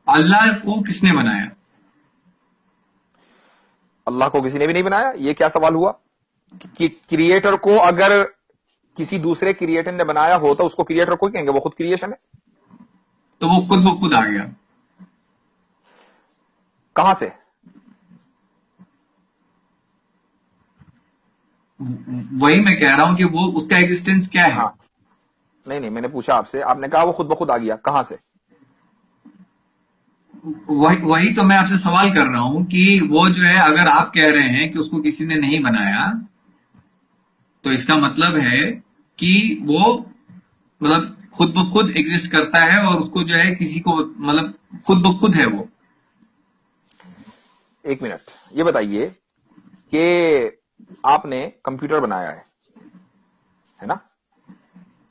اللہ کو کس نے بنایا؟ اللہ کو کسی نے بھی نہیں بنایا. یہ کیا سوال ہوا کہ کریٹر کو اگر کسی دوسرے کریٹر نے بنایا ہو تو اس کو کریٹر کو کہیں گے, وہ خود کریشن ہے. تو وہ خود بخود آ گیا. کہاں سے؟ وہی میں کہہ رہا ہوں کہ وہ اس کا ایگزسٹنس کیا ہے. ہاں نہیں میں نے پوچھا آپ سے, آپ نے کہا وہ خود بخود آ گیا, کہاں سے؟ وہی تو میں آپ سے سوال کر رہا ہوں کہ وہ جو ہے, اگر آپ کہہ رہے ہیں کہ اس کو کسی نے نہیں بنایا تو اس کا مطلب ہے کہ وہ مطلب خود بخود ایگزسٹ کرتا ہے اور اس کو جو ہے کسی کو مطلب خود بخود ہے وہ. ایک منٹ, یہ بتائیے کہ آپ نے کمپیوٹر بنایا ہے نا,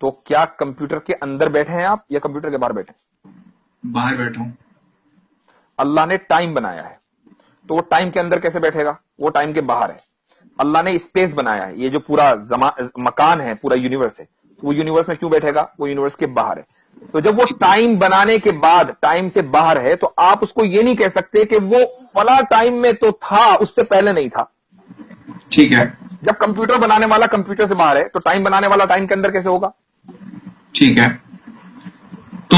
تو کیا کمپیوٹر کے اندر بیٹھے ہیں آپ یا کمپیوٹر کے باہر بیٹھے ہیں؟ باہر بیٹھا ہوں. اللہ نے ٹائم بنایا ہے تو وہ ٹائم کے اندر کیسے بیٹھے گا؟ وہ ٹائم کے باہر ہے. اللہ نے اسپیس بنایا ہے, یہ جو پورا مکان ہے, پورا یونیورس ہے, وہ یونیورس میں کیوں بیٹھے گا؟ وہ یونیورس کے باہر ہے. تو جب وہ ٹائم بنانے کے بعد ٹائم سے باہر ہے تو آپ اس کو یہ نہیں کہہ سکتے کہ وہ فلاں ٹائم میں تو تھا, اس سے پہلے نہیں تھا. ٹھیک ہے. جب کمپیوٹر بنانے والا کمپیوٹر سے باہر ہے تو ٹائم بنانے والا ٹائم کے اندر کیسے ہوگا؟ ٹھیک ہے, تو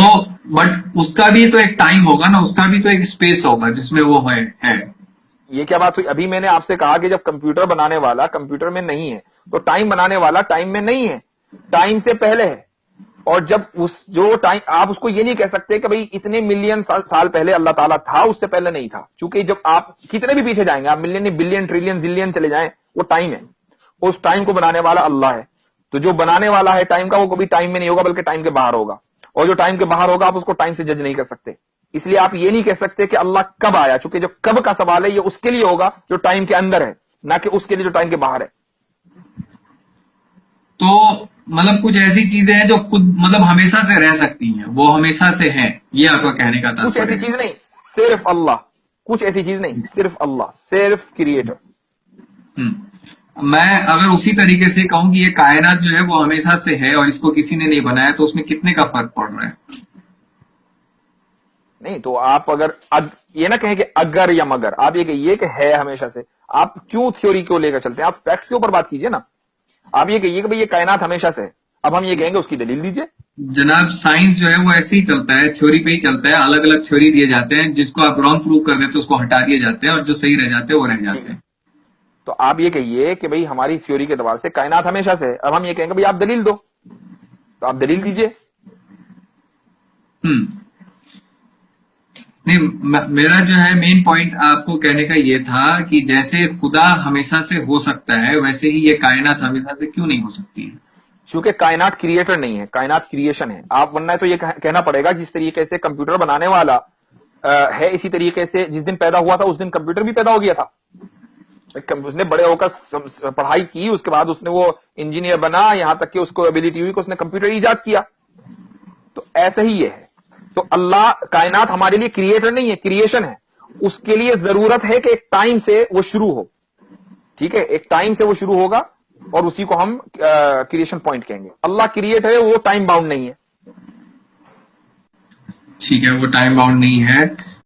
بٹ اس کا بھی تو ایک ٹائم ہوگا نا, اس کا بھی تو ایک اسپیس ہوگا جس میں وہ ہے. یہ کیا بات ہوئی؟ ابھی میں نے آپ سے کہا کہ جب کمپیوٹر بنانے والا کمپیوٹر میں نہیں ہے تو ٹائم بنانے والا ٹائم میں نہیں ہے, ٹائم سے پہلے ہے. اور جب اس جو ٹائم, آپ اس کو یہ نہیں کہہ سکتے کہ بھئی اتنے ملین سال پہلے اللہ تعالیٰ تھا, اس سے پہلے نہیں تھا. چونکہ جب آپ کتنے بھی پیچھے جائیں گے, آپ ملین بلین ٹریلین زلین چلے جائیں, وہ ٹائم ہے. اس ٹائم کو بنانے والا اللہ ہے. تو جو بنانے والا ہے ٹائم کا, وہ کبھی ٹائم میں نہیں ہوگا بلکہ ٹائم کے باہر ہوگا. اور جو ٹائم کے باہر ہوگا آپ اس کو ٹائم سے جج نہیں کر سکتے. اس لیے آپ یہ نہیں کہہ سکتے کہ اللہ کب آیا, چونکہ جو کب کا سوال ہے یہ اس کے لیے ہوگا جو ٹائم کے اندر ہے, نہ کہ اس کے لیے جو ٹائم کے باہر ہے. تو مطلب کچھ ایسی چیزیں ہیں جو خود مطلب ہمیشہ سے رہ سکتی ہیں, وہ ہمیشہ سے ہیں, یہ آپ کا کہنے کا کچھ تاتپر ایسی ہے. چیز نہیں, صرف اللہ. کچھ ایسی چیز نہیں, صرف اللہ, صرف کریٹر. میں اگر اسی طریقے سے کہوں کہ یہ کائنات جو ہے وہ ہمیشہ سے ہے اور اس کو کسی نے نہیں بنایا, تو اس میں کتنے کا فرق پڑ رہا ہے؟ نہیں تو آپ اگر یہ نہ کہیں کہ اگر یا مگر, آپ یہ کہیے کہ ہے ہمیشہ سے. آپ کیوں تھیوری کو لے کر چلتے ہیں؟ آپ فیکٹس کے اوپر بات کیجئے نا. آپ یہ کہیے کہ بھئی یہ کائنات ہمیشہ سے ہے, اب ہم یہ کہیں گے اس کی دلیل دیجئے. جناب سائنس جو ہے وہ ایسے ہی چلتا ہے, تھیوری پہ ہی چلتا ہے. الگ الگ تھیوری دیے جاتے ہیں, جس کو آپ رانگ پروو کر دیتے ہیں اس کو ہٹا دیے جاتے ہیں, اور جو صحیح رہ جاتے ہیں وہ رہ جاتے ہیں. تو آپ یہ کہیے کہ بھئی ہماری تھیوری کے اعتبار سے کائنات ہمیشہ سے ہے. اب ہم یہ کہیں گے بھئی آپ دلیل دو, تو آپ دلیل دیجئے. نہیں, میرا جو ہے مین پوائنٹ آپ کو کہنے کا یہ تھا کہ جیسے خدا ہمیشہ سے ہو سکتا ہے ویسے ہی یہ کائنات ہمیشہ سے کیوں نہیں ہو سکتی ہے؟ چونکہ کائنات کریٹر نہیں ہے, کائنات کریشن ہے. آپ ورنہ تو یہ کہنا پڑے گا جس طریقے سے کمپیوٹر بنانے والا ہے, اسی طریقے سے جس دن پیدا ہوا تھا اس دن کمپیوٹر بھی پیدا ہو گیا تھا. اس نے بڑے ہو کر پڑھائی کی, اس کے بعد اس نے وہ انجینئر بنا, یہاں تک کہ اس کو ایبلٹی ہوئی کہ اس نے کمپیوٹر ایجاد کیا. تو ایسا ہی یہ ہے. تو اللہ کائنات ہمارے لیے کریٹر نہیں ہے, کریشن ہے. اس کے لیے ضرورت ہے کہ ایک ٹائم سے وہ شروع ہو. ٹھیک ہے, ایک ٹائم سے وہ شروع ہوگا اور اسی کو ہم کریشن پوائنٹ کہیں گے. اللہ کریٹ ہے, وہ ٹائم باؤنڈ نہیں ہے. ٹھیک ہے, وہ ٹائم باؤنڈ نہیں ہے.